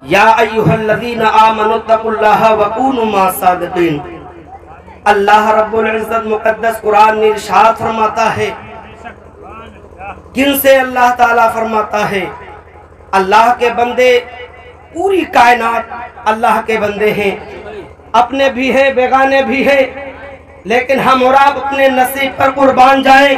یا ایھا الذین آمنوا اتقوا اللہ وکونوا مع الصادقین۔ اللہ رب العزت مقدس قرآن میں ارشاد فرماتا ہے، کن سے اللہ تعالیٰ فرماتا ہے اللہ کے بندے، پوری کائنات اللہ کے بندے ہیں، اپنے بھی ہیں بیگانے بھی ہیں، لیکن ہم اور آپ اپنے نصیب پر قربان جائیں،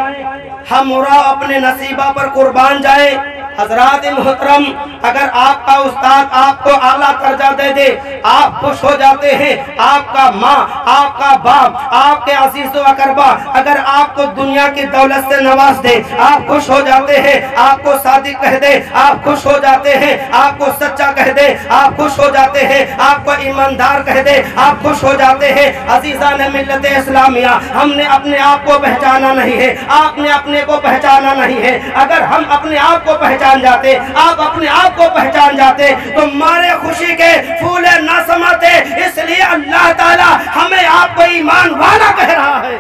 ہم اور آپ اپنے نصیبہ پر قربان جائیں۔ حضرات محترم، اگر آپ کا استاد آپ کو اعلیٰ درجہ دے دے، آپ خوش ہو جاتے ہیں۔ آپ کا ماں، آپ کا باپ، آپ کے عزیز و اقربا اگر آپ کو دنیا کی دولت سے نواز دے، آپ خوش ہو جاتے ہیں۔ آپ کو صادق کہہ دے، آپ خوش ہو جاتے ہیں۔ آپ کو سچا کہہ دے، آپ خوش ہو جاتے ہیں۔ آپ کو ایماندار کہہ دے، آپ خوش ہو جاتے ہیں۔ عزیزان ملت اسلامیہ، ہم نے اپنے آپ کو پہچانا نہیں ہے، آپ نے اپنے کو پہچانا نہیں ہے۔ اگر ہم اپنے آپ کو پہچان جاتے، آپ اپنے آپ کو پہچان جاتے تو مارے خوشی کے پھول نہ سماتے۔ اس لیے اللہ تعالی ہمیں آپ کو ایمان والا کہہ رہا ہے،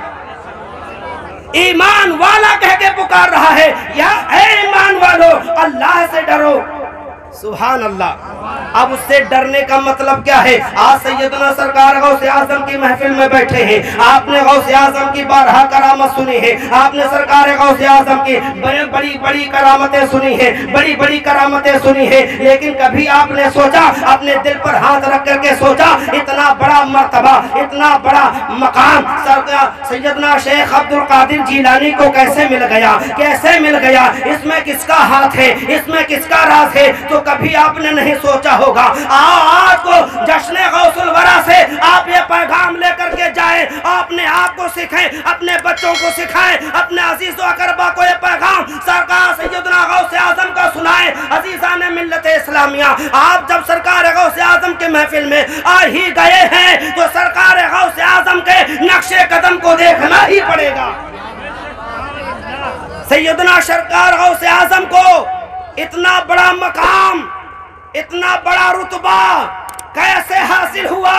ایمان والا کہہ کے پکار رہا ہے۔ یا اے ایمان والو، اللہ سے ڈرو۔ سبحان اللہ۔ اب اس سے ڈرنے کا مطلب کیا ہے؟ آج سیدنا سرکار غوث اعظم کی محفل میں بیٹھے ہیں، آپ نے غوث اعظم کی بارہا کرامت سنی ہے، آپ نے سرکار غوث اعظم کی بڑی بڑی کرامتیں سنی ہیں، بڑی بڑی کرامتیں سنی ہیں، لیکن کبھی آپ نے سوچا، اپنے دل پر ہاتھ رکھ کر کے سوچا، اتنا بڑا مرتبہ، اتنا بڑا مقام سیدنا شیخ عبد القادر جیلانی کو کیسے مل گیا؟ کیسے مل گیا؟ اس میں کس کا ہاتھ ہے؟ اس میں کس کا راز ہے؟ تو کبھی آپ نے نہیں سوچا ہوگا۔ آج کو جشن غوث الورا سے آپ یہ پیغام لے کر کے جائیں، اپنے آپ کو سکھائیں، اپنے بچوں کو سکھائیں، اپنے عزیز و اقربا کو یہ پیغام سرکار سیدنا غوث اعظم کا سنائیں۔ عزیزان ملت اسلامیہ، آپ جب سرکار غوث اعظم کے محفل میں آ ہی گئے ہیں تو سرکار غوث اعظم کے نقش قدم کو دیکھنا ہی پڑے گا۔ سیدنا سرکار غوث اعظم کو اتنا بڑا مقام، اتنا بڑا رتبہ کیسے حاصل ہوا؟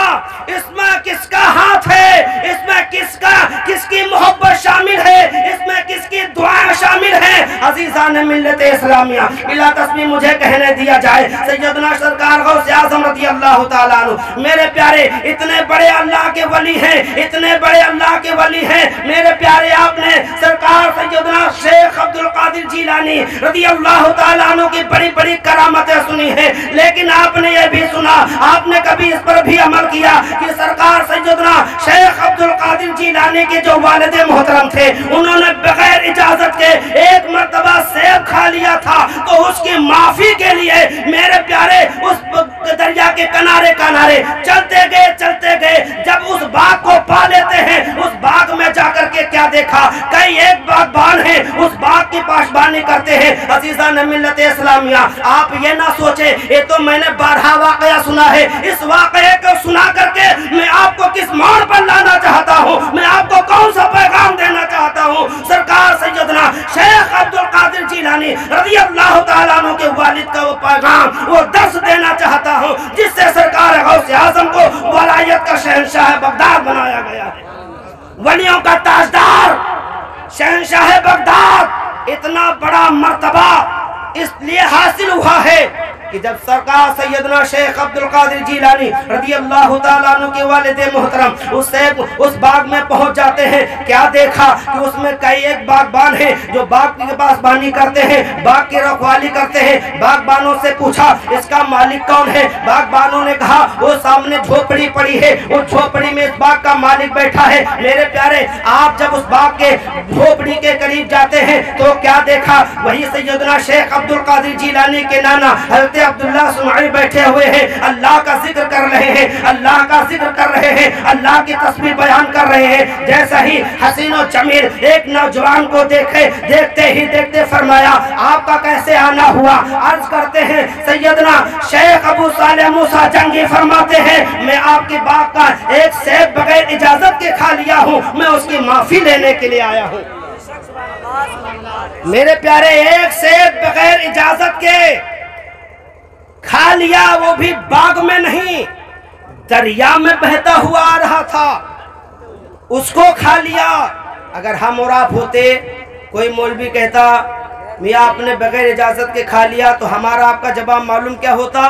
اس میں کس کا ہاتھ ہے؟ اس میں کس کی محبت شامل ہے؟ اس میں کس کی دعائیں شامل ہیں؟ عزیزان ملت اسلامیہ، بلا تسبیح مجھے کہنے دیا جائے، سیدنا سرکار غوث اعظم رضی اللہ تعالیٰ عنہ، میرے پیارے اتنے بڑے اللہ کے ولی ہیں، اتنے بڑے اللہ کے ولی ہیں میرے پیارے۔ آپ نے سرکار سیدنا شیخ عبد القادر جیلانی رضی اللہ تعالیٰ عنہ کی بڑی بڑی کرامتیں سنی ہیں، لیکن آپ نے یہ بھی سنا، آپ نے کبھی اس پر بھی عمل کیا کہ سرکار سیدنا شیخ عبد القادر جیلانی کے جو والد محترم تھے، انہوں نے بغیر اجازت کے ایک مرتبہ سیب کھا لیا تھا، تو اس کی معافی کے لیے میرے پیارے اس دریا کے کنارے چلتے گئے، جب اس باغ کو پا لیتے ہیں، اس باغ میں جا کر کے کیا دیکھا؟ کئی ایک باغبان ہیں، اس باغ کی پاشبانی کرتے ہیں۔ عزیزان ملت اسلامیہ، آپ یہ نہ سوچے یہ تو میں نے بارہا واقعہ سنا ہے، اس واقعے کو سنا کر کے میں آپ کو کس موڑ پر لانا چاہتا ہوں، میں آپ کو کون سا پیغام دینا چاہتا ہوں؟ سرکار سیدنا شیخ عبد القادر جیلانی رضی اللہ تعالیٰ عنہ کے والد کا وہ پیغام، وہ درس دینا چاہتا ہوں جس سے سرکار غوث اعظم کو ولایت کا شہنشاہ بغداد بنایا گیا ہے، ولیوں کا تاجدار، شہنشاہ بغداد۔ اتنا بڑا مرتبہ اس لیے حاصل ہوا ہے کہ جب سرکار سیدنا شیخ عبد القادر جیلانی رضی اللہ تعالیٰ عنہ کے والد محترم اس باغ میں پہنچ جاتے ہیں، کیا دیکھا کہ اس میں کئی ایک باغبان ہیں جو باغ کی پاسبانی کرتے ہیں، باغ کی رکھوالی کرتے ہیں۔ باغبانوں سے پوچھا اس کا مالک کون ہے؟ باغبانوں نے کہا وہ سامنے جھوپڑی پڑی ہے، اس جھوپڑی میں اس باغ کا مالک بیٹھا ہے۔ میرے پیارے، آپ جب اس باغ کے جھوپڑی کے قریب جاتے ہیں تو کیا دیکھا؟ وہی سیدنا شیخ عبد القادر جیلانی کے نانا حضرت عبداللہ سمعی بیٹھے ہوئے ہیں، اللہ کا ذکر کر رہے ہیں، اللہ کا ذکر کر رہے ہیں، اللہ کی تسبیح بیان کر رہے ہیں۔ جیسا ہی حسین و جمیل ایک نوجوان کو دیکھتے ہی فرمایا آپ کا کیسے آنا ہوا؟ عرض کرتے ہیں سیدنا شیخ ابو صالح موسیٰ جنگی فرماتے ہیں میں آپ کی باغ کا ایک سیب بغیر اجازت کے کھا لیا ہوں، میں اس کی معافی لینے کے لیے آیا ہوں۔ میرے پیارے، ایک سیب بغیر اجازت کے کھا لیا، وہ بھی باغ میں نہیں، دریا میں بہتا ہوا آ رہا تھا، اس کو کھا لیا۔ اگر ہم اور آپ ہوتے، کوئی مولوی کہتا میاں آپ نے بغیر اجازت کے کھا لیا، تو ہمارا آپ کا جواب معلوم کیا ہوتا؟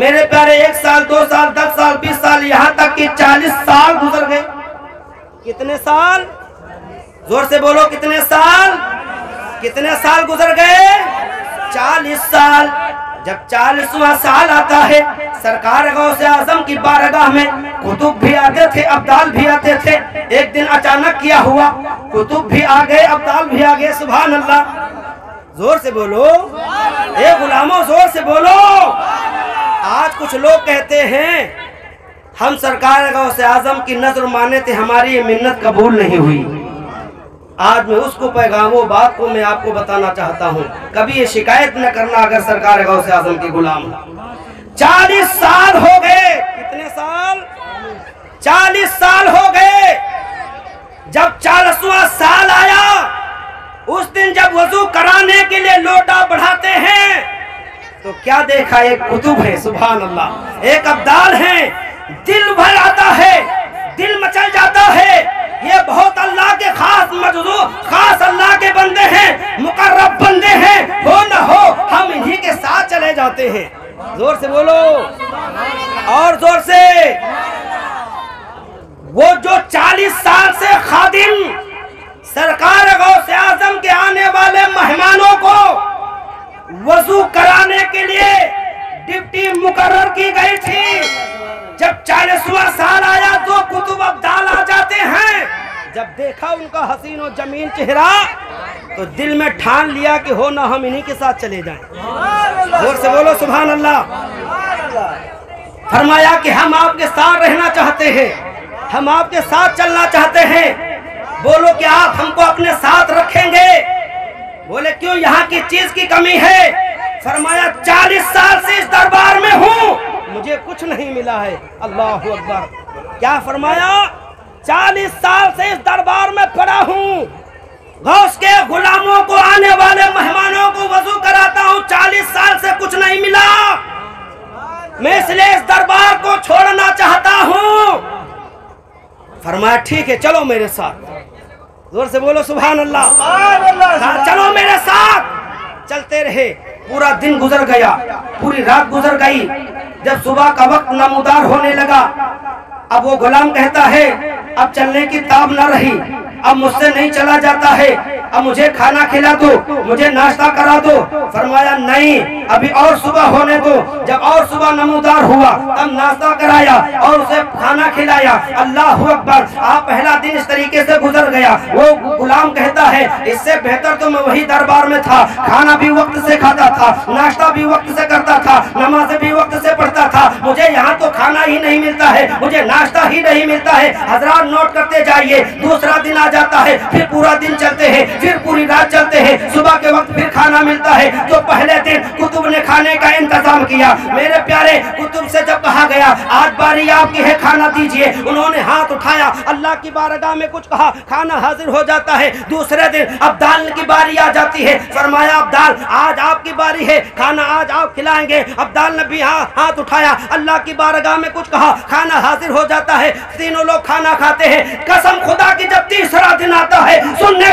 میرے پیارے 1 سال 2 سال 10 سال 20 سال یہاں تک کہ 40 سال گزر گئے. کتنے سال؟ زور سے بولو کتنے سال؟ کتنے سال گزر گئے؟ 40 سال. جب 40واں سال آتا ہے سرکار غوث اعظم کی بارگاہ میں کتب بھی آتے تھے، ابدال بھی آتے تھے. ایک دن اچانک کیا ہوا، کتب بھی آ گئے، ابدال بھی آ گئے. سبحان اللہ. زور سے بولو اے غلاموں، زور سے بولو. آج کچھ لوگ کہتے ہیں ہم سرکار غوث اعظم کی نظر مانے تھے، ہماری یہ منت قبول نہیں ہوئی. آج میں اس کو پیغام و بات کو میں آپ کو بتانا چاہتا ہوں. کبھی یہ شکایت نہ کرنا اگر سرکار غوث اعظم کے غلام. 40 سال ہو گئے. کتنے سال؟ 40 سال ہو گئے. جب 40واں سال آیا اس دن جب وضو کرانے کے لیے لوٹا بڑھاتے ہیں تو کیا دیکھا؟ ایک کتب ہے. سبحان اللہ. ایک ابدال ہے. دل بھر آتا ہے، دل مچل جاتا ہے. یہ بہت اللہ کے خاص اللہ کے بندے ہیں، مقرب بندے ہیں. ہو نہ ہو ہم انہی کے ساتھ چلے جاتے ہیں. زور سے بولو اور زور سے. وہ جو 40 سال سے خادم سرکار غوث اعظم کے آنے والے مہمانوں کو وضو کرانے کے لیے ڈپٹی مقرر کی گئی تھی، جب 40واں سال آیا تو کتب ابدال آ جاتے ہیں. جب دیکھا ان کا حسین و جمیل چہرہ تو دل میں ٹھان لیا کہ ہو نہ ہم انہی کے ساتھ چلے جائیں. زور سے بولو سبحان اللہ. فرمایا کہ ہم آپ کے ساتھ رہنا چاہتے ہیں، ہم آپ کے ساتھ چلنا چاہتے ہیں. بولو کہ آپ ہم کو اپنے ساتھ رکھیں گے؟ بولے کیوں، یہاں کی چیز کی کمی ہے. فرمایا 40 سال سے اس دربار میں ہوں، مجھے کچھ نہیں ملا ہے. اللہ اکبر. کیا فرمایا؟ 40 سال سے اس دربار میں پڑا ہوں، غوث کے غلاموں کو، آنے والے مہمانوں کو وضو کراتا ہوں. 40 سال سے کچھ نہیں ملا، میں اس لیے اس دربار کو چھوڑنا چاہتا ہوں. فرمایا ٹھیک ہے چلو میرے ساتھ. زور سے بولو سبحان اللہ. چلو میرے ساتھ. چلتے رہے. پورا دن گزر گیا، پوری رات گزر گئی. جب صبح کا وقت نمودار ہونے لگا اب وہ غلام کہتا ہے اب چلنے کی تاب نہ رہی، اب مجھ سے نہیں چلا جاتا ہے، اب مجھے کھانا کھلا دو، مجھے ناشتہ کرا دو. فرمایا نہیں، ابھی اور صبح ہونے دو. جب اور صبح نمودار ہوا تب ناشتہ کرایا اور اسے کھانا کھلایا. اللہ اکبر. آپ پہلا دن اس طریقے سے گزر گیا. وہ غلام کہتا ہے اس سے بہتر تو میں وہی دربار میں تھا، کھانا بھی وقت سے کھاتا تھا، ناشتہ بھی وقت سے کرتا تھا، نماز بھی وقت سے پڑھتا تھا. مجھے یہاں تو کھانا ہی نہیں ملتا ہے، مجھے ناشتہ ہی نہیں ملتا ہے. حضرات نوٹ کرتے جائیے. دوسرا دن آ جاتا ہے، پھر پورا دن چلتے ہیں، پھر پوری رات چلتے ہیں، صبح کے وقت پھر کھانا ملتا ہے. تو پہلے دن کتب نے کھانے کا انتظام کیا. میرے پیارے کتب سے جب کہا گیا آج باری آپ کی ہے، کھانا دیجئے، انہوں نے ہاتھ اٹھایا، اللہ کی بارگاہ میں کچھ کہا، کھانا حاضر ہو جاتا ہے. دوسرے دن ابدال کی باری آ جاتی ہے. فرمایا ابدال آج آپ کی باری ہے، کھانا آج آپ کھلائیں گے. ابدال نے بھی ہاتھ اٹھایا، اللہ کی بارگاہ میں کچھ کہا، کھانا حاضر ہو جاتا ہے. تینوں لوگ کھانا کھاتے ہیں. قسم خدا کی جب تیسرا دن آتا ہے سننے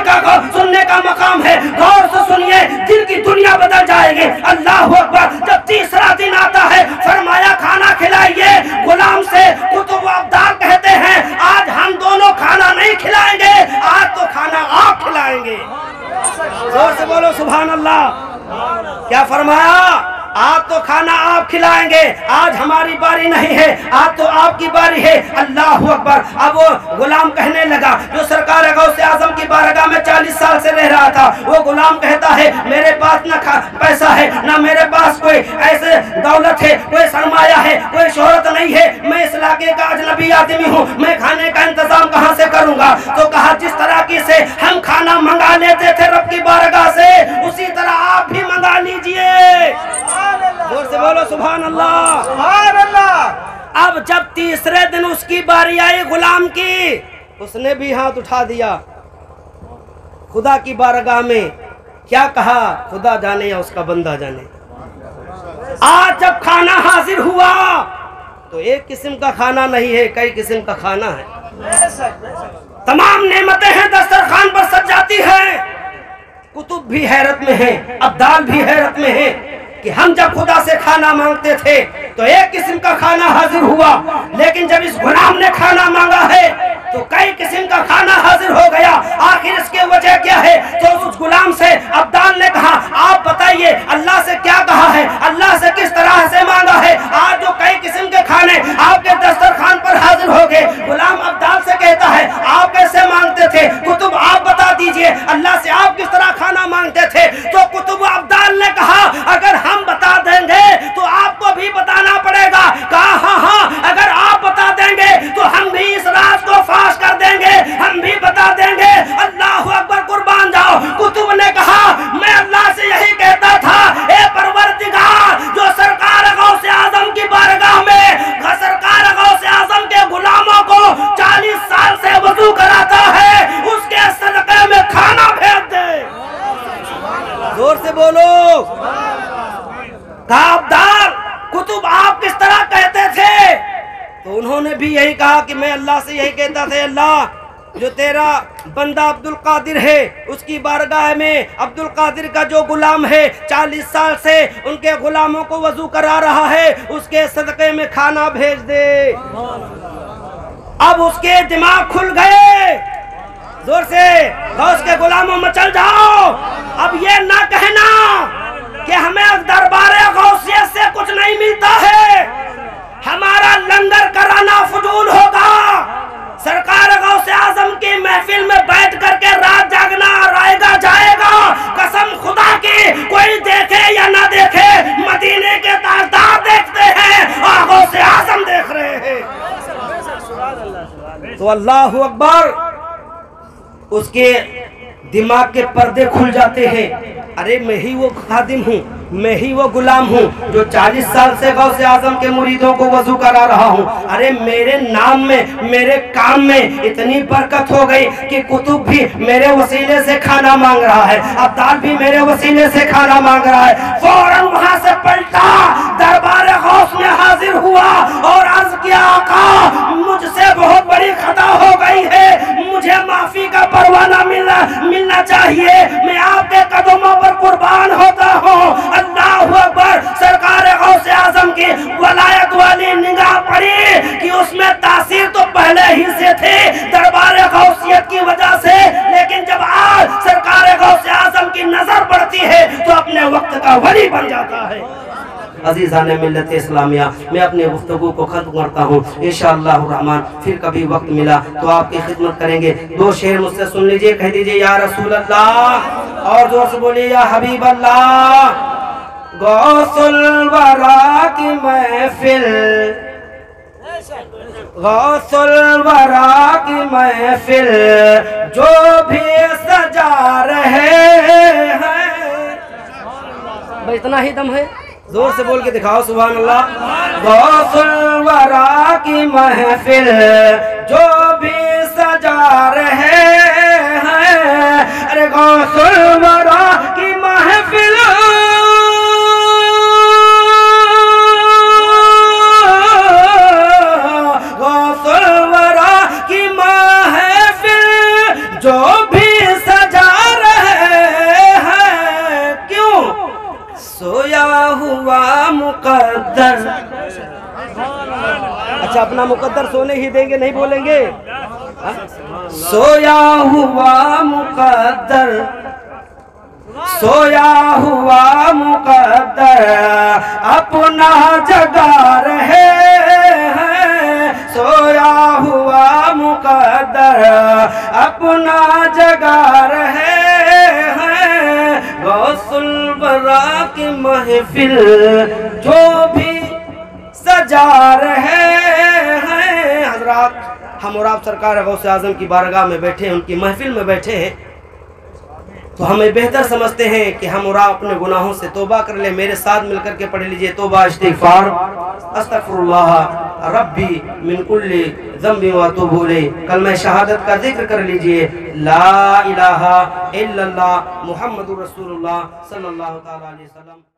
کا مقام ہے، غور سے سنیے، دل کی دنیا بدل جائے گی. اللہ اکبر. جب تیسرا دن آتا ہے فرمایا کھانا کھلائیے. غلام سے کتب ابدال کہتے ہیں آج ہم دونوں کھانا نہیں کھلائیں گے، آج تو کھانا آپ کھلائیں گے. زور سے بولو سبحان اللہ. کیا فرمایا؟ آج تو کھانا آپ کھلائیں گے، آج ہماری باری نہیں ہے، آج تو آپ کی باری ہے. اللہ اکبر. اب وہ غلام کہنے لگا جو سرکار غوث اعظم کی بارگاہ میں 40 سال سے رہ رہا تھا، وہ غلام کہتا ہے میرے پاس نہ پیسہ ہے، نہ میرے پاس کوئی ایسے دولت ہے، کوئی سرمایہ ہے، کوئی شہرت نہیں ہے، میں اس علاقے کا اجنبی آدمی ہوں، میں کھانے کا انتظام کہاں سے کروں گا؟ تو کہا جس طرح کی سے ہم کھانا منگا لیتے تھے رب کی بارگاہ سے، اسی طرح آپ بھی منگا لیجئے. زور سے بولو سبحان اللہ. سبحان اللہ. اب جب تیسرے دن اس کی باری آئی غلام کی، اس نے بھی ہاتھ اٹھا دیا. خدا کی بارگاہ میں کیا کہا خدا جانے یا اس کا بندہ جانے. آج جب کھانا حاضر ہوا تو ایک قسم کا کھانا نہیں ہے، کئی قسم کا کھانا ہے. تمام نعمتیں ہیں دسترخوان پر سج جاتی ہیں. کتب بھی حیرت میں ہیں، ابدال بھی حیرت میں ہیں. کہ ہم جب خدا سے کھانا مانگتے تھے تو ایک قسم کا کھانا حاضر ہوا، لیکن جب اس غلام نے کھانا مانگا ہے تو کئی قسم کا کھانا حاضر ہو گیا۔ آخر اس کی وجہ کیا ہے؟ تو اس غلام سے عبدال نے کہا آپ بتائیے اللہ سے کیا کہا ہے، اللہ سے کس طرح سے مانگا ہے؟ آج جو کئی قسم کے کھانے آپ کے دسترخوان پر حاضر ہو گئے، غلام عبدال سے کہتا ہے آپ کیسے مانگتے تھے؟ کتب آپ بتا دیجئے اللہ سے آپ کس طرح کھانا مانگتے تھے؟ تو کتب عبدال نے کہا اگر ہم بتا دیں گے تو آپ کو بھی بتانا پڑے گا۔ کہا ہاں اگر آپ بتا دیں گے تو ہم بھی اس راز کو فاش کر دیں گے، ہم بھی بتا دیں گے۔ اللہ اکبر، قربان جاؤ۔ کتب نے کہا میں اللہ سے یہی کہتا تھا اے پروردگار، جو سرکار غوث اعظم کی بارگاہ میں سرکار غوث اعظم کے غلاموں کو 40 سال سے وضو کراتا ہے، اس کے صدقے میں کھانا بھیج دے۔ زور سے بولو۔ کہا عبدال کتب آپ کس طرح کہتے تھے؟ تو انہوں نے بھی یہی کہا کہ میں اللہ سے یہی کہتا تھا اللہ جو تیرا بندہ عبد القادر ہے اس کی بارگاہ میں عبد القادر کا جو غلام ہے 40 سال سے ان کے غلاموں کو وضو کرا رہا ہے، اس کے صدقے میں کھانا بھیج دے۔ اب اس کے دماغ کھل گئے۔ زور سے غوث کے غلاموں میں چل جاؤ۔ اب یہ نہ کہنا کہ ہمیں دربار غوثیت سے کچھ نہیں ملتا ہے، ہمارا لنگر کرانا فضول ہوگا۔ سرکار غوث اعظم کی محفل میں بیٹھ کر کے رات جاگنا رائے گا جائے گا۔ قسم خدا کی کوئی دیکھے یا نہ دیکھے مدینے کے تاجدار دیکھتے ہیں اور غوث اعظم دیکھ رہے ہیں۔ تو اللہ اکبر، اس کے دماغ کے پردے کھل جاتے ہیں۔ ارے میں ہی وہ خادم ہوں، میں ہی وہ غلام ہوں جو 40 سال سے غوث اعظم کے مریدوں کو وضو کرا رہا ہوں۔ ارے میرے نام میں، میرے کام میں اتنی برکت ہو گئی کہ کتب بھی میرے وسیلے سے کھانا مانگ رہا ہے، عبدال بھی میرے وسیلے سے کھانا مانگ رہا ہے۔ فوراً وہاں سے پلٹا، دربار غوث میں حاضر ہوا اور عرض کیا آقا مجھ سے بہت بڑی خطا ہو گئی ہے، مجھے معافی کا پروانہ ملنا چاہیے، میں آپ کے قدموں پر قربان ہوتا ہوں۔ اللہ اکبر، سرکار غوث اعظم کی ولایت والی نگاہ پڑی کہ اس میں تاثیر تو پہلے ہی سے تھی دربار غوثیت کی وجہ سے، لیکن جب آج سرکار غوث اعظم کی نظر پڑتی ہے تو اپنے وقت کا ولی بن جاتا ہے۔ عزیزان ملت اسلامیہ، میں اپنے گفتگو کو ختم کرتا ہوں۔ انشاءاللہ الرحمن پھر کبھی وقت ملا تو آپ کی خدمت کریں گے۔ 2 شعر مجھ سے سن لیجئے، کہہ دیجئے یا رسول اللہ، اور زور سے بولیے یا حبیب اللہ۔ غوث الورا کی محفل، غوث الورا کی محفل جو بھی سجا رہے ہیں۔ بھئی اتنا ہی دم ہے، زور سے بول کے دکھاؤ سبحان اللہ۔ غوث الورا کی محفل جو بھی سجا رہے ہیں، ارے غوث الورا کی محفل غوث الورا کی محفل جو بھی سجا رہے ہیں، کیوں سویا ہوا مقدر۔ اچھا اپنا مقدر سونے ہی دیں گے، نہیں بولیں گے؟ سویا ہوا مقدر، سویا ہوا مقدر اپنا جگا رہے ہیں، سویا ہوا مقدر اپنا جگا رہے ہیں۔ غوث الورا کی محفل جو بھی سجا رہے ہیں۔ حضرات ہم اور آپ سرکار غوث اعظم کی بارگاہ میں بیٹھے ہیں، ان کی محفل میں بیٹھے ہیں، تو ہمیں بہتر سمجھتے ہیں کہ ہم اور آپ اپنے گناہوں سے توبہ کر لیں۔ میرے ساتھ مل کر کے پڑھ لیجئے توبہ استغفار۔ استغفر اللہ ربی من کل ذنب واتوب الیہ۔ کلمہ شہادت کا ذکر کر لیجئے، لا الہ الا اللہ محمد رسول اللہ صلی اللہ تعالی علیہ وسلم۔